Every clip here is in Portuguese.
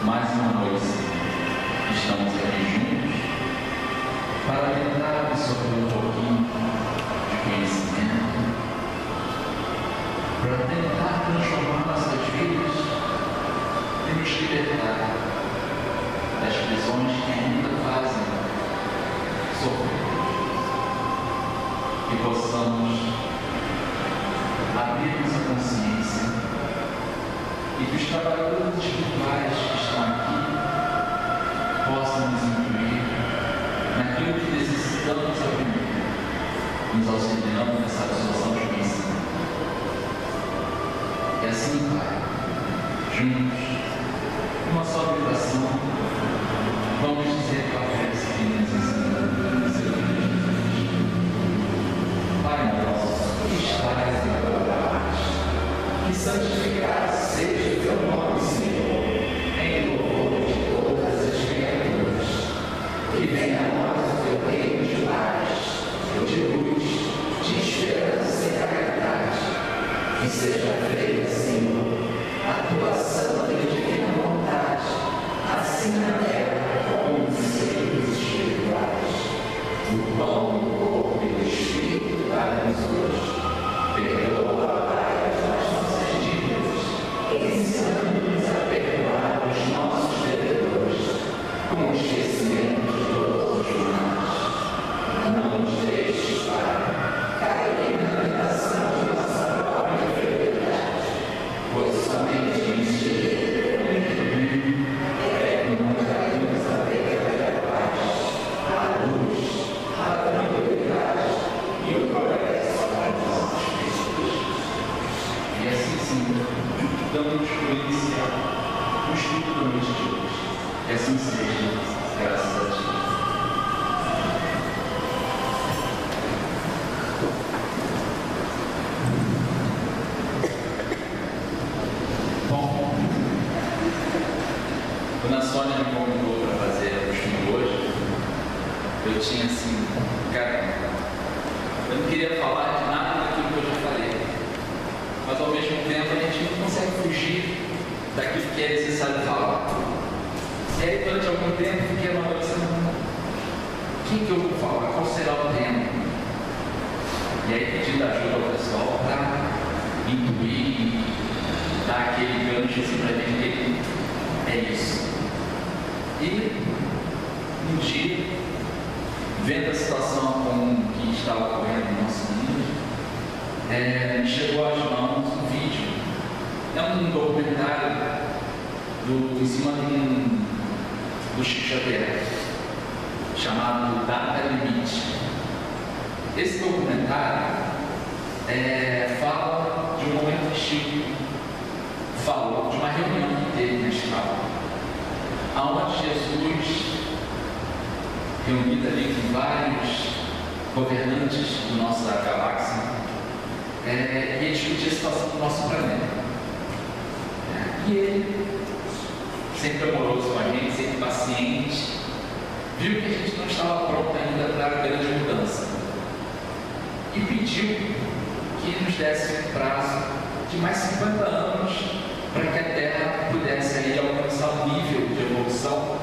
mais uma noite estamos aqui juntos para tentar absorver um pouquinho de conhecimento, para tentar transformar nossas vidas e nos libertar das prisões que ainda fazem sofrer. Que possamos abrirmos a consciência e que os trabalhadores espirituais que estão aqui possam nos incluir naquilo que necessitamos aprender, nos auxiliando nessa absorção de conhecimento. E assim, Pai, juntos, uma só vibração, vamos dizer para a prece que nos ensina o seu Filho Jesus. Pai nosso, que estás em glória, que santificado seja o teu nome, Senhor, em louvor de todas as criaturas. Que venha a nós o teu reino de paz, de luz, de esperança e caridade. Que seja feita, Senhor, a tua santa e divina vontade, assim na terra como nos céus espirituais. O pão, o corpo e o Espírito dá-nos hoje. Perdoa, Pai, as nossas dívidas, ensinando-nos a perdoar os nossos devedores, com esquecimento de todos os males. Não nos deixes, Pai, cair na tentação de nossa própria enfermidade, pois somente em ti é que nós caímos a verdadeira paz, a luz, a tranquilidade e o progresso das nossas vidas. E assim, Senhor, damos por iniciar o estudo da noite de hoje. Que assim seja, graças a Ti. Bom, quando a Sônia me convidou para fazer o estudo hoje, eu tinha assim, caramba, eu não queria falar de nada daquilo que eu já falei, mas ao mesmo tempo a gente não consegue fugir daquilo que é necessário falar. E aí durante algum tempo fiquei analisando o que eu vou falar, qual será o tema. E aí pedindo ajuda ao pessoal para intuir, dar aquele gancho assim para ver que é isso. E um dia, vendo a situação como que estava ocorrendo no nosso mundo, me chegou às mãos um vídeo. É um documentário em cima do Chico Xavier, chamado Data Limite. Esse documentário fala de um momento que Chico falou, de uma reunião que teve na escola, onde Jesus, reunido ali com vários governantes do nossa galáxia, ia discutir a situação do nosso planeta. E ele, sempre amoroso com a gente, sempre paciente, viu que a gente não estava pronto ainda para a grande mudança e pediu que nos desse um prazo de mais 50 anos para que a Terra pudesse aí alcançar um nível de evolução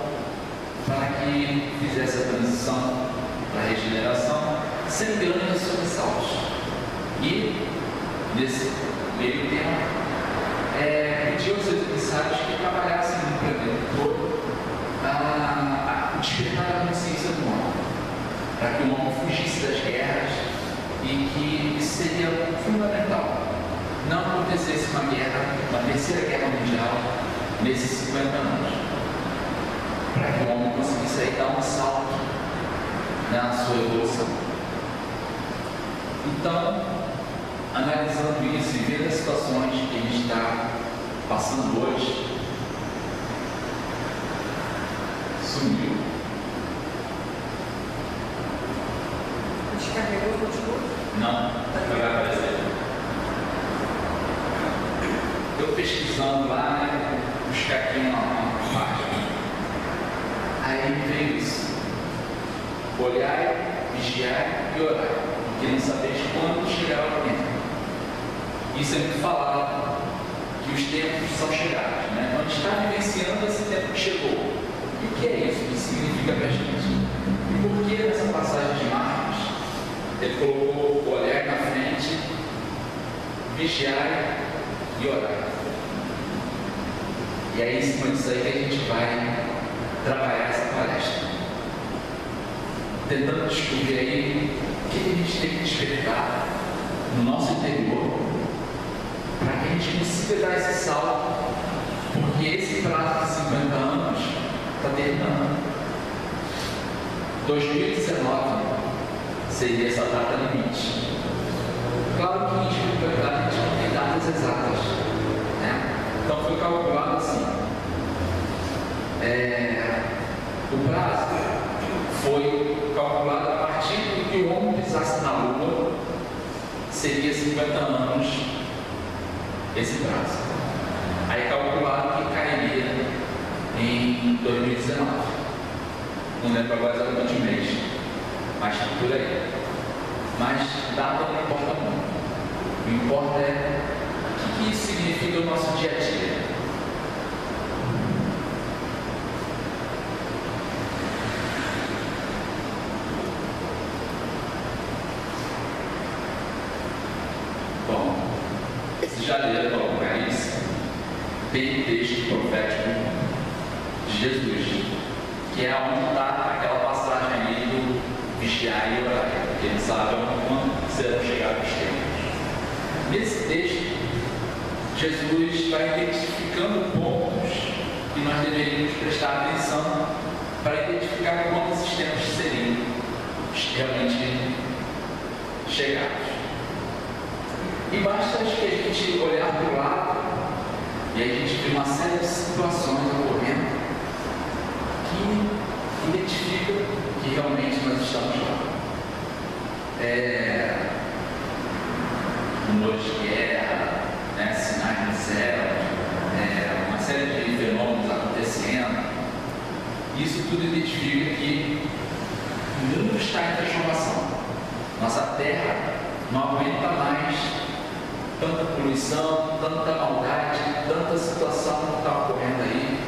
para que fizesse a transição para a regeneração sem grandes sobressaltos. E nesse meio tempo pediu aos seus emissários que trabalhassem no planeta todo a despertar a consciência do homem, para que o homem fugisse das guerras e que isso seria fundamental. Não acontecesse uma guerra, uma terceira guerra mundial nesses 50 anos, para que o homem conseguisse aí dar um salto na sua evolução. Então, analisando isso e vendo as situações que a gente está passando hoje, sumiu. Descarregou, continuou? Não, vai aparecer. Eu pesquisando lá, buscar aqui uma página. Aí veio isso. Olhai, vigiai e orai, porque não sabeis quando chegará o tempo. Isso é muito falado, que os tempos são chegados, né? Então a gente está vivenciando esse tempo de ele colocou o olhar na frente, vigiar e orar. E aí, em cima disso aí, que a gente vai trabalhar essa palestra, tentando descobrir aí o que a gente tem que despertar no nosso interior para que a gente consiga dar esse salto, porque esse prazo de 50 anos está terminando. 2019 seria essa data limite. Claro que em espiritualidade a gente não tem datas exatas, né? Então foi calculado assim. O prazo foi calculado a partir do que o homem pisasse na Lua, seria 50 anos esse prazo. Aí calcularam que cairia em 2019. Não lembro agora exatamente o mês, mas por aí. Mas data não importa muito. O que importa é o que isso significa no nosso dia a dia. Bom, vocês já leram o Apocalipse? Tem texto profético de Jesus, que é onde está aquela passagem ali do vigiar e orar, porque ele sabe quando serão chegados os tempos. Nesse texto, Jesus vai identificando pontos que nós deveríamos prestar atenção para identificar quando esses tempos seriam realmente chegados. E basta que a gente olhar para o lado e a gente vê uma série de situações ocorrendo que identificam que realmente nós estamos lá. Rumores de guerra, né, sinais no céu, uma série de fenômenos acontecendo. Isso tudo identifica que o mundo está em transformação. Nossa terra não aguenta mais tanta poluição, tanta maldade, tanta situação que está ocorrendo aí.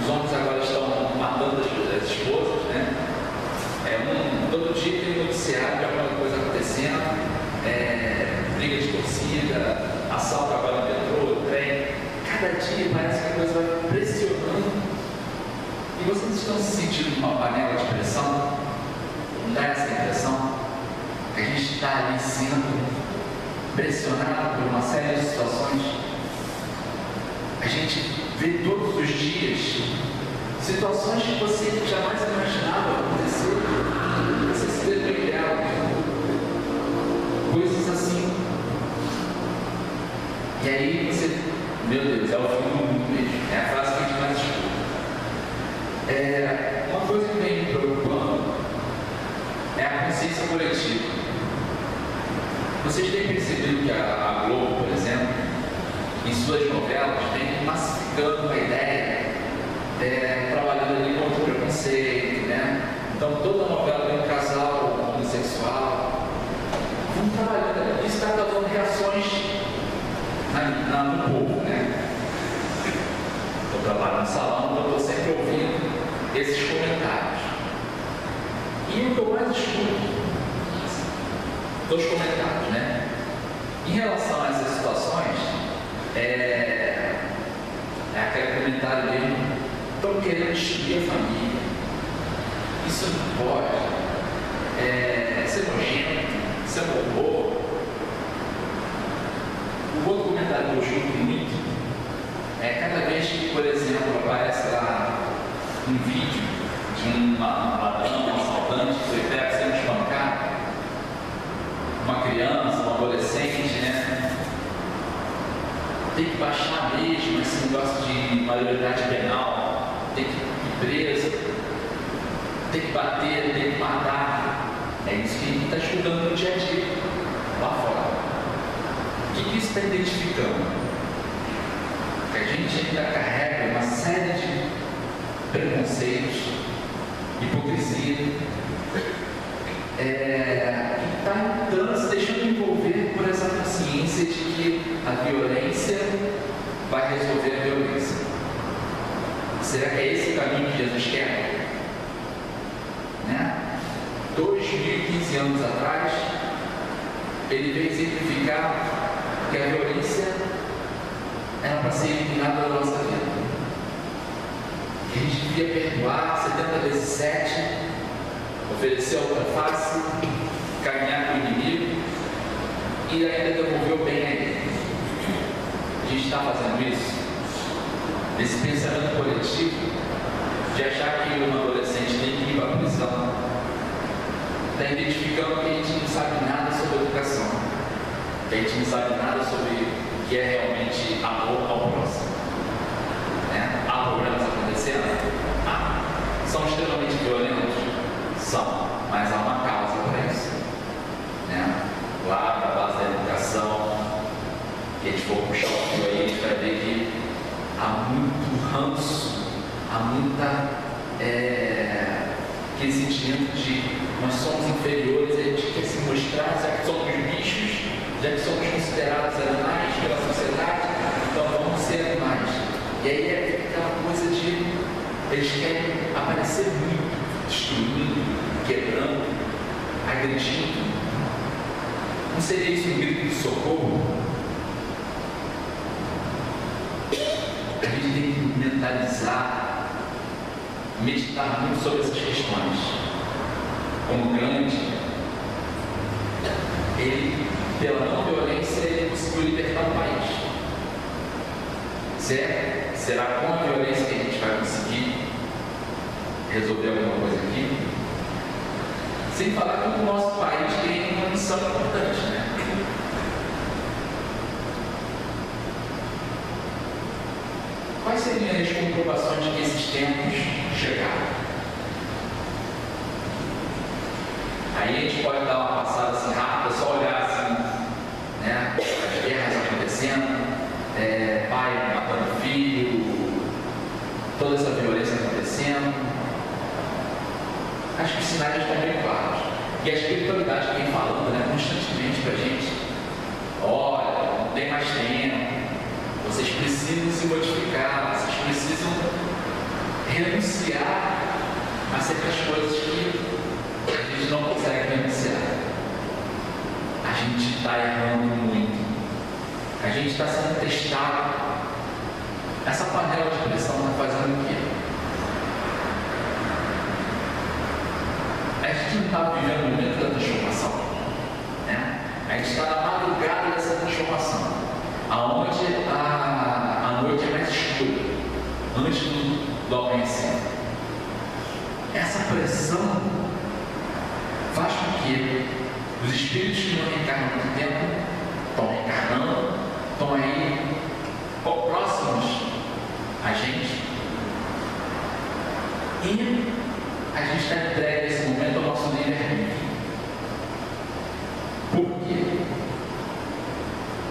Os homens agora estão matando as esposas, né? Todo dia tem um noticiário de alguma coisa acontecendo, briga de torcida, assalto agora no metrô, trem. Cada dia parece que a coisa vai pressionando. E vocês estão se sentindo numa panela de pressão? Não dá essa impressão? Que a gente está ali sendo pressionado por uma série de situações? A gente vê todos os dias situações que você jamais imaginava acontecer. Você se depende dela. Coisas assim. E aí você, meu Deus, é o fim do mundo mesmo. É a frase que a gente mais escuta. Uma coisa que vem me preocupando é a consciência coletiva. Vocês têm percebido que a Globo, por exemplo, em suas novelas, vem massificando a ideia, trabalhando ali contra o preconceito, né? Então toda novela tem um casal homossexual. Vamos trabalhando ali. Isso está causando reações no povo, né? Eu trabalho no salão, então estou sempre ouvindo esses comentários. E o que eu mais escuto dos comentários, né? Em relação a essas situações, aquele comentário mesmo: estão querendo destruir a família, isso não pode, isso é nojento, isso é horror. O outro comentário que eu escuto muito é cada vez que, por exemplo, aparece lá um vídeo de um ladrão, um assaltante que foi pego sendo espancado, uma criança, um adolescente, né? Tem que baixar mesmo esse negócio de maioridade penal, tem que ir preso, tem que bater, tem que matar. É isso que a gente está estudando no dia a dia, lá fora. O que isso está identificando? Que a gente ainda carrega uma série de preconceitos, hipocrisia, que está entrando, se deixando envolver por essa consciência de que a violência vai resolver a violência. Será que é esse o caminho que Jesus quer? Né? 2015 anos atrás, ele veio exemplificar que a violência era para ser eliminada da nossa vida. Que a gente devia perdoar 70 vezes 7, oferecer a outra face, caminhar com o inimigo e ainda devolver o bem a ele. A gente está fazendo isso? Nesse pensamento coletivo de achar que um adolescente tem que ir para a prisão, está identificando que a gente não sabe nada sobre educação, que a gente não sabe nada sobre o que é realmente amor ao próximo. Há problemas acontecendo? São extremamente violentos? São, mas há uma causa para isso. Lá na base da educação, que a gente for puxar o fio aí, a gente vai ver que há muito ranço, há muita aquele sentimento de nós somos inferiores, a gente quer se mostrar, já que somos bichos, já que somos considerados animais pela sociedade, então vamos ser animais. E aí é aquela coisa de eles querem aparecer muito, destruindo, quebrando, agredindo. Não seria isso um grito de socorro? A gente tem que mentalizar, meditar muito sobre essas questões. Como Gandhi, ele, pela não violência, ele conseguiu libertar o país. Certo? Será com a violência que a gente vai conseguir resolver alguma coisa aqui? Sem falar que o nosso país tem uma missão importante, Quais seriam as comprovações de que esses tempos chegaram? Aí a gente pode dar uma passada assim rápida, só olhar assim, as guerras acontecendo, pai matando filho, toda essa violência acontecendo. Acho que os sinais estão bem claros. E a espiritualidade vem falando constantemente para a gente: olha, não tem mais tempo, vocês precisam se modificar, vocês precisam renunciar a certas coisas que a gente não consegue renunciar. A gente está errando muito, a gente está sendo testado. Essa panela de pressão está fazendo o quê? A gente não está vivendo o momento da transformação, A gente está na madrugada dessa transformação, aonde a noite é mais escura, antes do amanhecer. Essa pressão faz com que os espíritos que não reencarnam há muito tempo estão reencarnando, estão aí próximos a gente, e a gente está entregue nesse momento ao nosso livre-arbítrio. Por quê?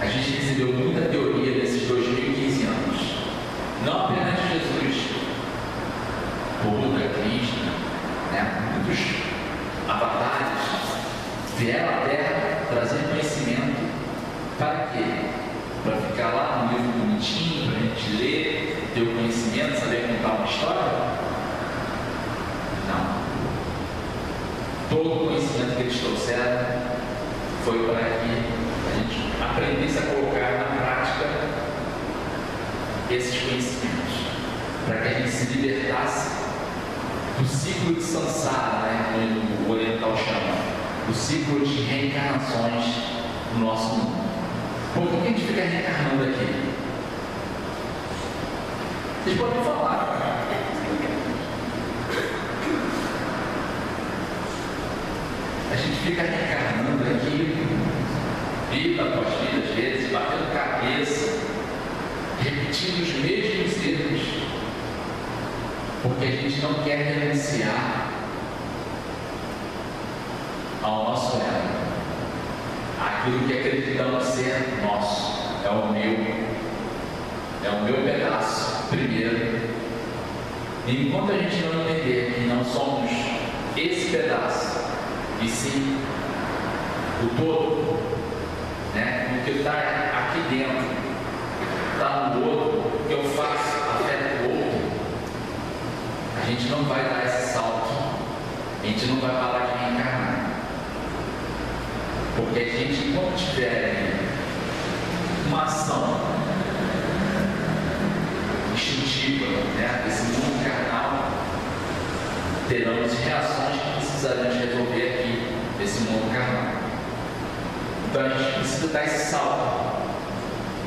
A gente recebeu muita teoria nesses 2015 anos, não apenas de Jesus, Buda, Krishna, muitos avatares vieram à Terra trazer conhecimento. Para quê? Para ficar lá no livro bonitinho, para a gente ler, ter o conhecimento, saber contar uma história? Não. Todo o conhecimento que eles trouxeram foi para que a gente aprendesse a colocar na prática esses conhecimentos, para que a gente se libertasse do ciclo de samsara, como o oriental chama, do ciclo de reencarnações no nosso mundo. Por que a gente fica reencarnando aqui? Vocês podem falar. A gente fica reencarnando aqui, vida após vida, às vezes, batendo cabeça, repetindo os mesmos erros, porque a gente não quer renunciar ao nosso ego, aquilo que acreditamos ser nosso, é o meu pedaço primeiro. E enquanto a gente não entender que não somos esse pedaço, e sim o todo, o que está aqui dentro está no outro, o que eu faço afeta o outro, a gente não vai dar esse salto a gente não vai parar de reencarnar. Porque a gente, enquanto tiver uma ação instintiva, né, desse mundo carnal, teremos reações que precisaremos resolver aqui, nesse mundo carnal. Então a gente precisa dar esse salto.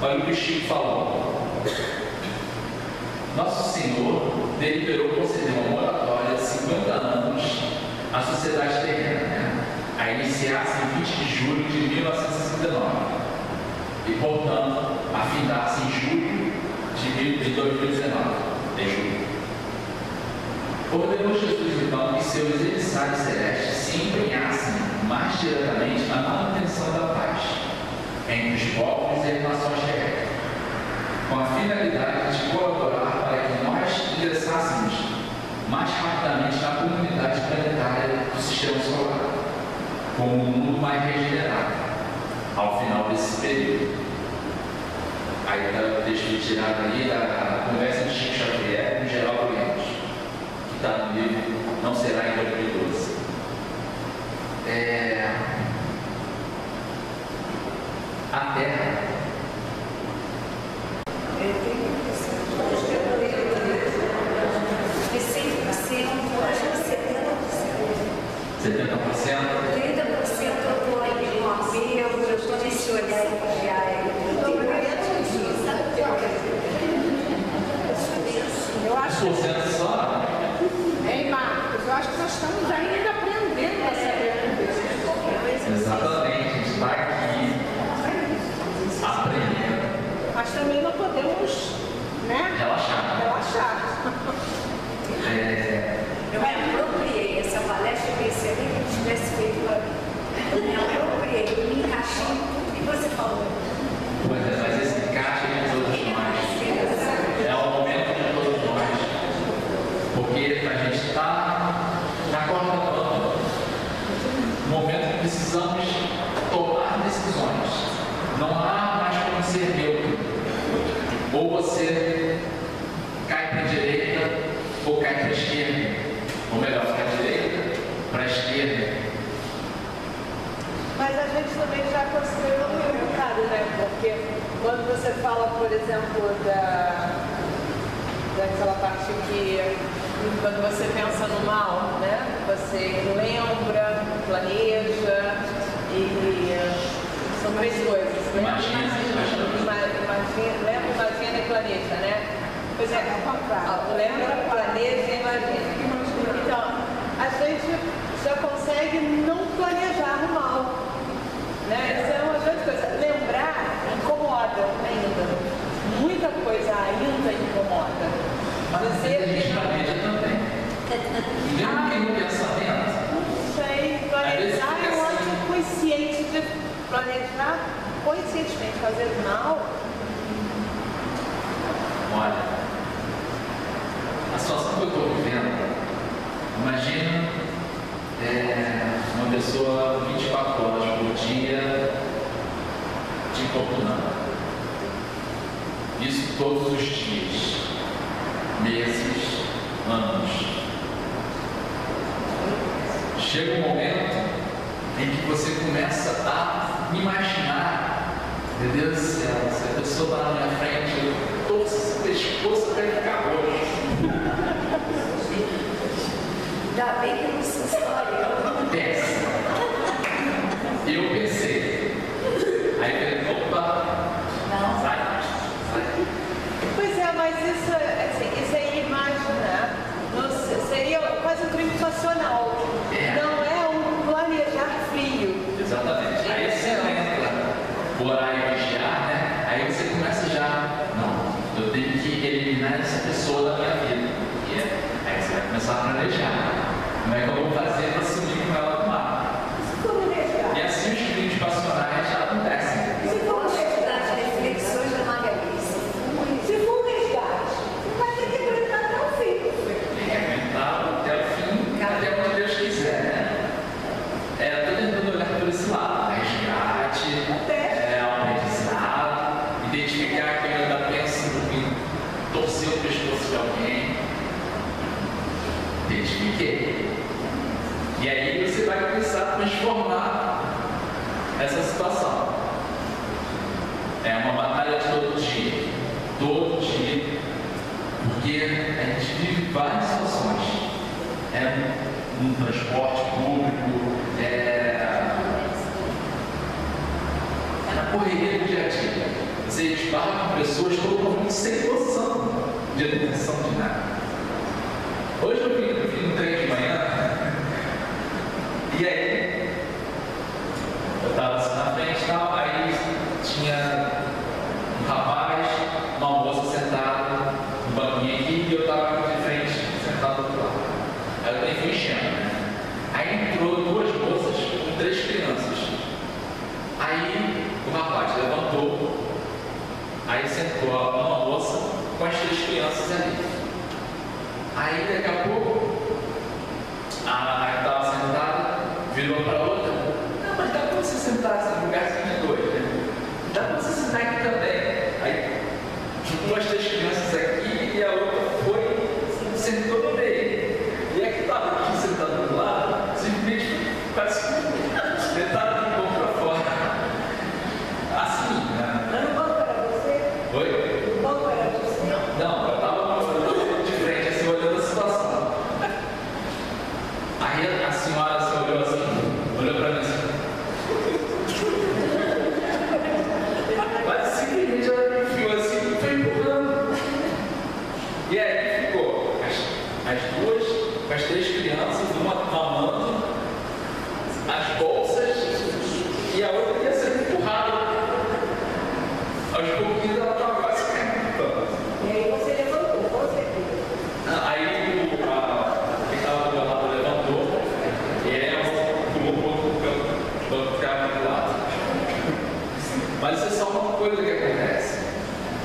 Olha o que o Chico falou. Nosso Senhor deliberou conceder uma moratória de 50 anos à sociedade terrena, né? A iniciar-se em 20 de julho de 1969 e, portanto, a findar-se em julho de 2019, em julho. Ordenou Jesus, então, que seus emissários celestes se empenhassem mais diretamente na manutenção da paz entre os povos e as nações terrestres, com a finalidade de colaborar para que nós ingressássemos mais rapidamente na comunidade planetária do Sistema Solar, como um mundo mais regenerado, ao final desse período. Aí está o texto tirado ali da conversa de Chico Xavier com Geraldo Lemos, que está no livro Não Será em 2012. A Terra. Eu acho que Só? Ei, Marcos, eu acho que nós estamos ainda aprendendo a saber. Exatamente, a gente está aqui aprendendo. Mas também não podemos, né? Relaxar. Eu me apropriei essa palestra, eu pensei que eu tivesse feito para mim. Eu me apropriei, eu me encaixei em tudo que você falou. Pois é, mas esse encaixe de todos nós é o momento de todos nós, porque a gente está na corda bamba, no momento que precisamos tomar decisões. Não há mais como ser neutro. Ou você cai para a direita ou cai para a esquerda. Ou melhor, para a direita, para a esquerda. Mas a gente também já construiu um bocado, né? Porque quando você fala, por exemplo, daquela parte que quando você pensa no mal, né? Você lembra, planeja e são três coisas, né? Lembra, imagina e planeja, né? Pois é, lembra, planeja e imagina. Então, a gente já consegue não planejar o mal. Né? Isso é uma grande coisa. Lembrar incomoda ainda. Muita coisa ainda incomoda. Mas a gente planeja também. Mesmo que no pensamento. Não sei. Planejar é um ótimo consciente de planejar conscientemente fazer mal. Olha, a situação que eu estou vivendo, imagina uma pessoa 24 horas por dia te importunando. Isso todos os dias, meses, anos. Chega um momento em que você começa a imaginar, meu Deus do céu, se a pessoa está na minha frente, eu torço esse pescoço até ficar roxo. Ainda bem que eu não sou história. Pensa. Eu pensei. Aí eu falei, opa, Não. sai. Pois é, mas isso é imaginar. Seria quase um crime passional. Não é um planejar frio. Exatamente. Aí você entra o horário vigiar, né? Aí você começa já, não, eu tenho que eliminar essa pessoa da minha vida. Aí você vai começar a planejar. Como é que eu vou fazer para sumir com ela do mar? E assim os crimes passionais já acontecem. Se for uma quantidade de reflexões da Magali, se for um resgate, vai ter que aguentar até o fim. Tem que aguentar até o fim, até onde Deus quiser, né? Estou tentando olhar por esse lado. Resgate, aprendizado, identificar quem ainda pensa em torcer o pescoço de alguém. Identifiquei. E aí você vai começar a transformar essa situação. É uma batalha de todo dia, porque a gente vive várias situações. É um transporte público, na correria do dia a dia. Você esbarra com pessoas totalmente sem noção de atenção de nada. Hoje eu vim no trem de manhã, e aí eu estava assim na frente e tal, aí tinha um rapaz, uma moça sentada no banquinho aqui, e eu estava de frente, sentado do outro lado. Aí eu trem fui enchendo, né? Aí entrou 2 moças com 3 crianças. Aí o rapaz levantou, aí sentou uma moça com as 3 crianças ali. Aí daqui a pouco, a que estava sentada virou para a outra: não, mas dá para você sentar assim, no lugarzinho de 2, né? Dá para você sentar aqui também. Aí juntou as 3 crianças aqui e a outra foi, sentou no meio. E a que estava aqui sentada do lado, simplesmente quase metade do corpo para fora. Assim, né? Mas no banco era você? Oi? No banco era você? Não, eu estava de frente, assim, olhando a situação. Aí a senhora se olhou assim, olhou para mim assim. Mas simplesmente ela me enfiou assim e foi empurrando. E aí ficou as 2, com as 3 crianças, uma mamando, as bolsas, e a outra ia ser empurrada. Aos pouquinhos ela estava quase caindo. E aí você levantou, com certeza. Aí quem estava do meu lado levantou, e aí ela pulou para o outro canto, para ficar do lado. Mas isso é só uma coisa que acontece.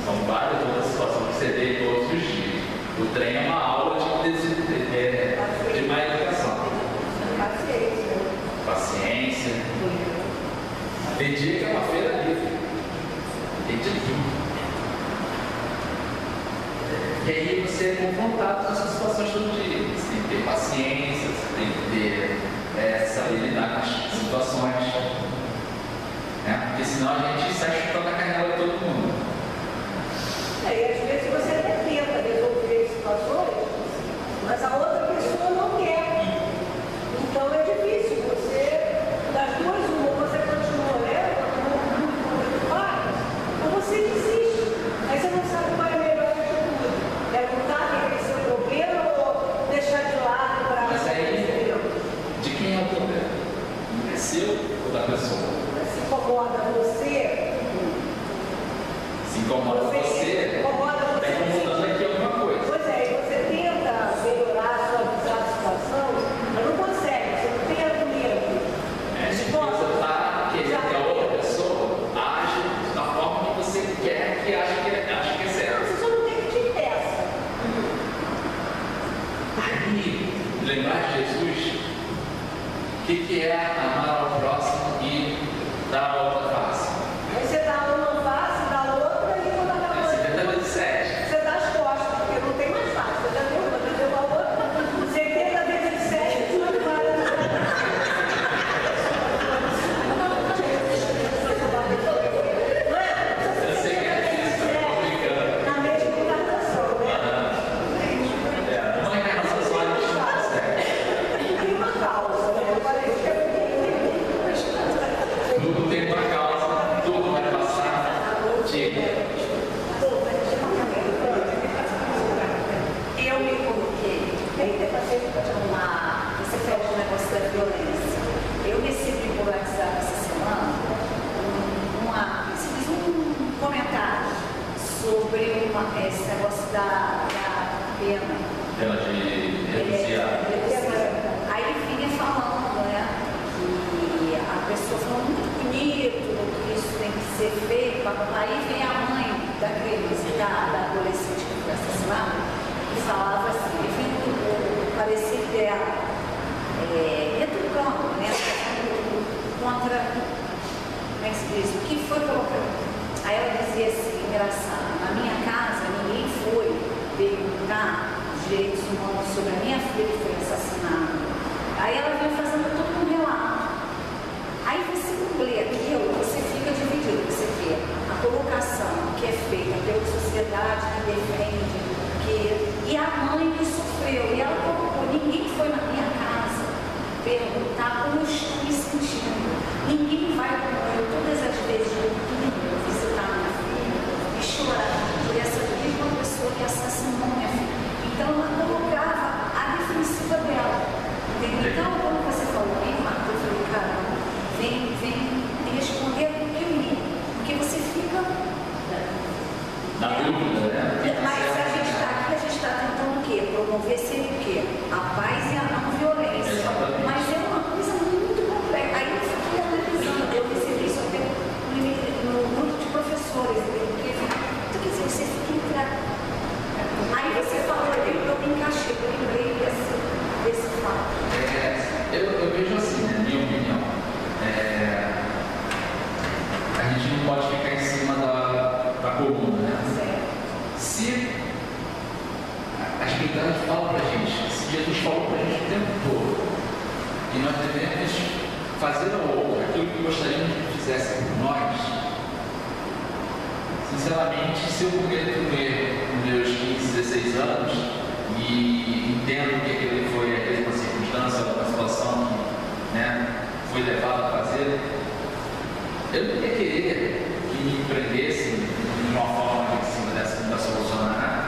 São várias outras situações que você vê todos os dias. O trem é uma aula de má educação. Paciência. Tem dia que é uma feira livre. Tem de tudo. E aí você é confrontado com essas situações todo dia. Você tem que ter paciência, você tem que ter, saber lidar com as situações. Né? Porque senão a gente sai chutando a canela de todo mundo. E às vezes você até tenta resolver situações, mas a outra pessoa não quer. Então é difícil. Das duas, uma, você continua olhando, ou você desiste. Aí você não sabe qual é a melhor atitude. É lutar, reconhecer o problema ou deixar de lado para... Mas aí, de quem é o problema? É seu ou da pessoa? Se incomoda você. Se incomoda você, está incomodando aqui alguma coisa. Pois é, e você tenta melhorar, suavizar a situação, mas não consegue, você não tem argumento. Porque você está querendo que a outra pessoa age da forma que você quer que ache que é certo. Você só não tem que te impeça. Aí, lembrar de Jesus, o que é amar ao próximo e dar a outra face? Aí você dá uma face, dá outra e quando acaba. 70 vezes 7. Você dá as costas, porque não tem mais face. Você já deu uma, já deu a outra. 70 vezes 7, não vai. Eu sei que é difícil, estou brincando. Na mesma encarnação, né? Uma encarnação só a gente não consegue. Tem uma causa, né? Tudo tem uma causa, tudo vai passar. Diga. Eu me coloquei, você falou do negócio da violência. Eu recebi por WhatsApp essa semana um comentário sobre esse negócio da pena. Pena de reduzir. Aí vinha falando, né, que a pessoa falou muito bonito, que isso tem que ser feito. Aí vem a mãe da criança, da adolescente que foi assassinada, e falava assim, parecia dela, educando, né, contra, como é que se diz, o que foi colocado. Aí ela dizia assim, engraçado, na minha casa ninguém foi perguntar os direitos humanos sobre a minha filha que foi assassinada. Aí ela veio fazendo todo um relato. Aí você lê aquilo, você fica dividido. Você vê a colocação que é feita pela sociedade que defende, e a mãe que sofreu. E ela colocou: ninguém foi na minha casa perguntar como eu estou me sentindo. Ninguém vai, todas as vezes eu visitar minha filha e chorar por essa mesma pessoa que assassinou minha filha. Então ela colocava a defensiva dela. Entendeu? Então, quando você falou aí, Marta, eu falei: caramba, vem responder o que eu li. Porque você fica na dúvida, né? Mas a gente está aqui, a gente está tentando o quê? Promover sempre o quê? A paz e a não violência. Exatamente. Mas é uma coisa muito complexa. Aí eu fiquei analisando, eu recebi isso até no grupo de professores. Porque, então, quer dizer, você fica Aí você falou, eu me encaixei, eu lembrei desse fato. Eu vejo assim, na minha opinião, a gente não pode ficar em cima da coluna, né? Se a Escritura fala para a gente, se Jesus falou para a gente o tempo todo, e nós devemos fazer ao outro aquilo que gostaríamos que fizesse por nós, sinceramente, se eu cometo um erro nos meus 15, 16 anos e entendo que aquilo foi às vezes uma circunstância, uma situação que, né, foi levada a fazer, eu não ia querer que me prendesse de uma forma agressiva dessa que não vai solucionar nada.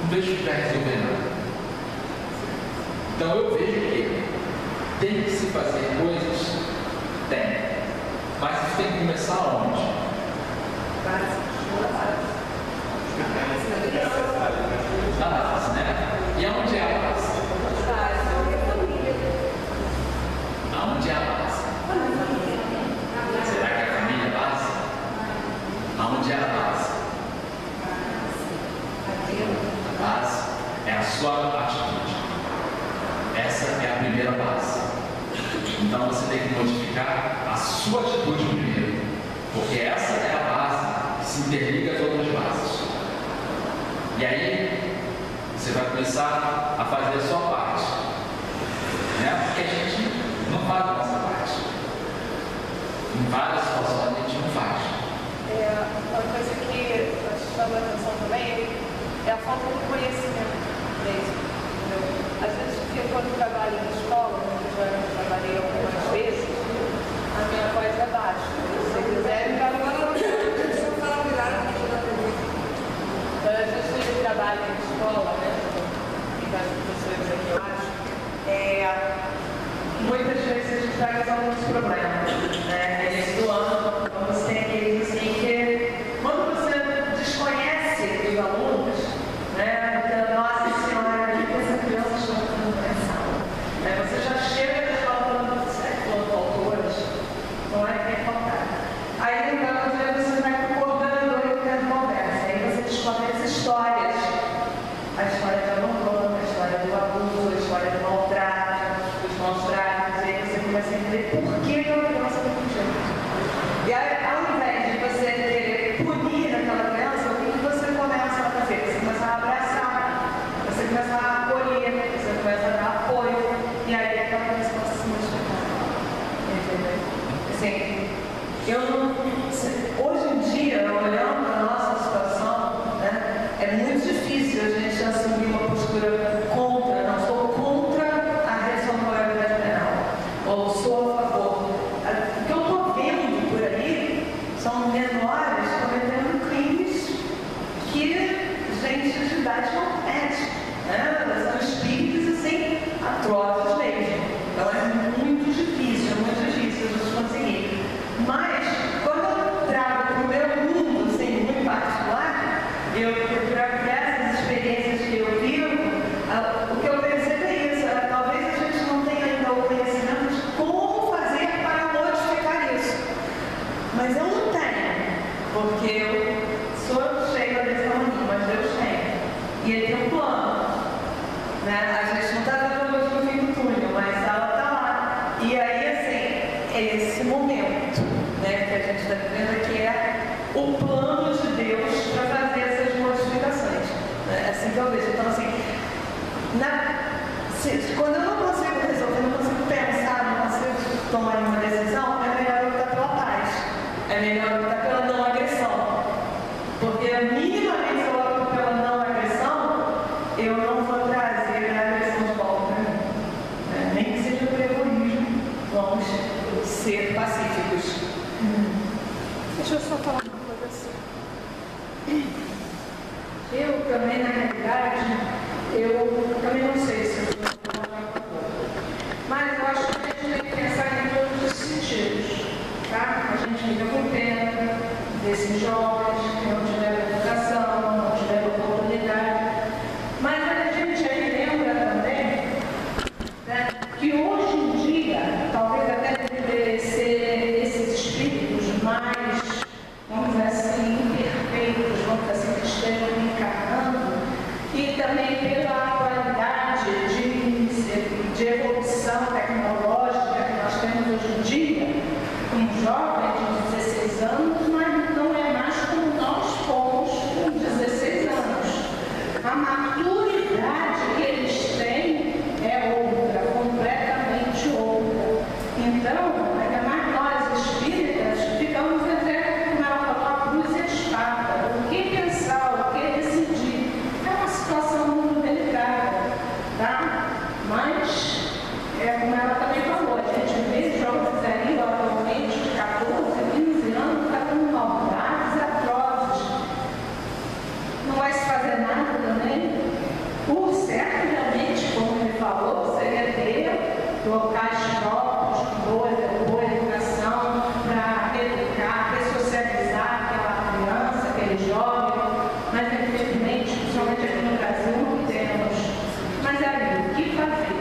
Não vejo que vai resolver nada. Então eu vejo que tem que se fazer coisas, tem. Mas isso tem que começar onde? Na base, né? E aonde é a base? Aonde é a base? Será que a família é a base? Aonde é a base? A base é a sua atitude. Essa é a primeira base. Então você tem que modificar a sua atitude primeiro, porque essa é a base que se interliga às outras bases. E aí você vai começar a fazer a sua parte, né? Porque a gente não faz a nossa parte. Em várias situações a gente não faz. Uma coisa que chama a atenção também é a falta de conhecimento mesmo. Às vezes, quando eu trabalho na escola, eu já trabalhei algumas vezes, a minha voz é baixa. Se quiser, eu falo agora. Às vezes eu trabalho na escola, né? E das professores aqui, eu acho. Muitas vezes a gente traz alguns problemas, né? Início do ano, você tem aqueles assim que, quando você desconhece os alunos, né? Então, nossa senhora, o que essa criança está fazendo nessa aula? Você já chega e fala falando certo, autores, não é que tem que faltar. Aí, então, você vai para o coordenador e tendo conversa. Aí você descobre as histórias. A história de abandono, a história do abuso, a história do maltrato, dos maus tratos. E aí você começa a entender por que aquela criança está fugindo. E aí, ao invés de você querer punir aquela criança, o que você começa a fazer? Você começa a abraçar, você começa a acolher, você começa a dar apoio. E aí aquela criança começa a se modificar. Entendeu? Assim, eu não... Hoje em dia, olhando a nossa situação, né, é muito difícil a gente assumir uma postura contra, não sou contra a responsabilidade penal, ou sou a favor. O que eu estou vendo por aí são menores cometendo crimes que gente de idade não comete, né? São espíritos assim, atrozes mesmo. Então é muito difícil a gente conseguir. Mas, quando eu trago para o meu mundo, assim, muito particular, eu trago essas experiências que eu vivo, o que eu percebo é isso, talvez a gente não tenha ainda o conhecimento de como fazer para modificar isso. Mas eu não tenho, porque eu sou cheia desse tamanho, mas Deus tem. E Ele tem um plano. Né? A gente não está vendo luz no fim do túnel, mas ela está lá. E aí, assim, é esse momento, né, que a gente está vivendo, que é o plano de Deus para fazer essas modificações. Né? Assim que eu vejo. Então, assim, quando a maturidade que eles têm é outra, completamente outra. Então, ainda mais nós espíritas, ficamos até, como ela falou, a cruz e a espada. O que pensar, o que decidir. É uma situação muito delicada, tá? Mas, como ela também falou, a gente vê jovens aí, atualmente, de 14, 15 anos, fazendo maldades atrozes. Não vai se fazer nada também. O certo, realmente, como ele falou, seria ter locais próprios, boa educação, para educar, ressocializar aquela criança, aquele jovem. Mas, infelizmente, principalmente aqui no Brasil, não temos. Mas aí, o que fazer?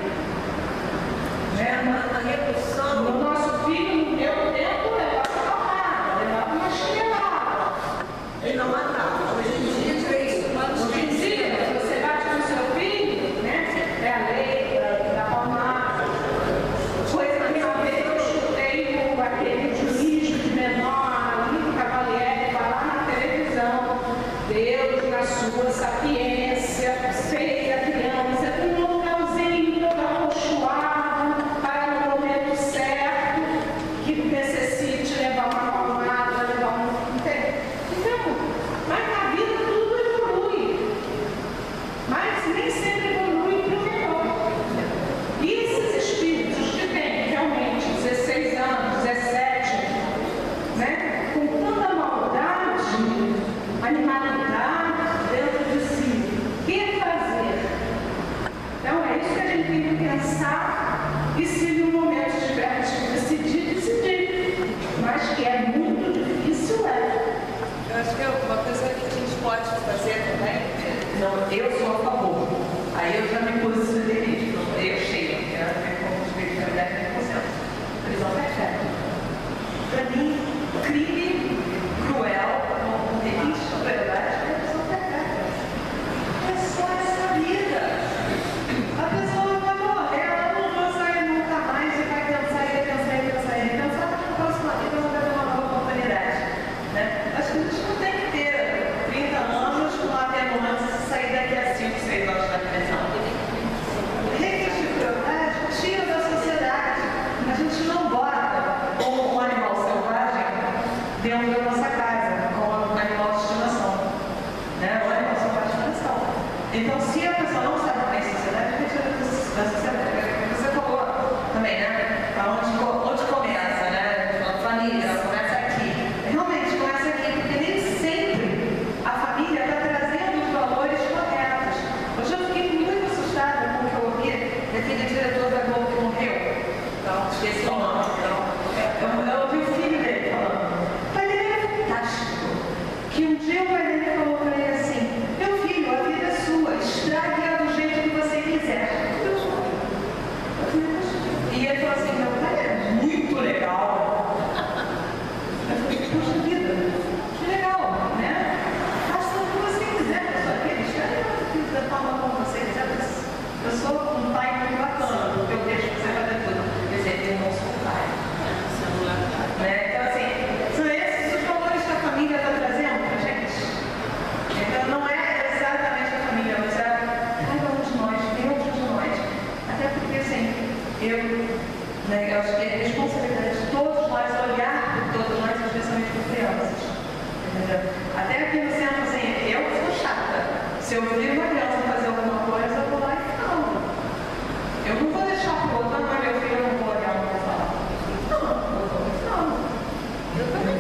A redução. O nosso filho, no meu tempo, levava uma porrada, levava uma chinelada. E não matava. Hoje em dia, direitos humanos. Hoje em dia, se você bate no seu filho, né? É a lei da palmada. Coisa que uma vez eu chutei aquele juiz de menor, Lino Cavalieri, falar na televisão. Deus, na sua sapiência, fez a criança com um localzinho todo acolchoado para no momento certo que necessite levar uma palmada, levar um. Então, mas na vida tudo evolui. Mas nem sempre evolui para o melhor. E esses espíritos que têm realmente 16 anos, 17, né, com tanta maldade, animalidade dentro de si, o que fazer? Então é isso que a gente tem que pensar e se no momento estiver decidir, decidir. Mas que é muito difícil, Eu acho que uma coisa que a gente pode fazer também. Não, eu sou a favor. Aí eu já me posicionei. Eu chego, quero ver como espiritualidade 100%. Prisão perfeita. Para mim, crime cruel, com requinte de crueldade, é prisão perfeita. É só essa vida. A pessoa vai morrer, ela não vai sair nunca mais e vai pensar e pensar e pensar e pensar que na próxima vida ela vai ter uma nova oportunidade. Né? Acho que a gente não tem que ter 30 anos com atenuantes e sair daqui a 5, 6 anos da prisão. Requinte de crueldade tira da sociedade. A gente não bota como um animal selvagem dentro da nossa casa, como um animal de estimação. Né? O animal selvagem de estimação. Então, se a pessoa não sabe bem a sociedade, retira da sociedade. Você falou também, né? Onde começa, né? A família, ela começa aqui. Realmente começa aqui, porque nem sempre a família está trazendo os valores corretos. Hoje eu fiquei muito assustada com o que eu ouvi daquele diretor da Globo que morreu. Então, esqueci o nome. Eu ouvi o filho dele falando. O pai dele era fantástico. Que um dia o pai dele falou para ele assim: meu filho, a vida é sua, estrague-a do jeito que você quiser. E ele falou assim: meu pai é muito legal. Eu falei: puxa vida, que legal, né? Faça o que você quiser com a sua vida, escreve da forma como você quiser. Eu sou um pai muito bacana, porque eu deixo você fazer tudo. Quer dizer, eu não sou um pai. Né? Então, assim, são esses os valores que a família está trazendo para a gente. Então, não é exatamente a família, mas é cada um de nós, dentro de nós. Até porque, assim, eu acho que é responsabilidade de todos nós olhar por todos nós, especialmente por crianças. Entendeu? Até aqui no centro, assim, eu sou chata. Se eu vir uma criança fazer alguma coisa, eu vou lá e falo. Eu não vou deixar pro outro, não, meu filho, eu não vou olhar, não vou falar. Não, eu vou falar. Eu também.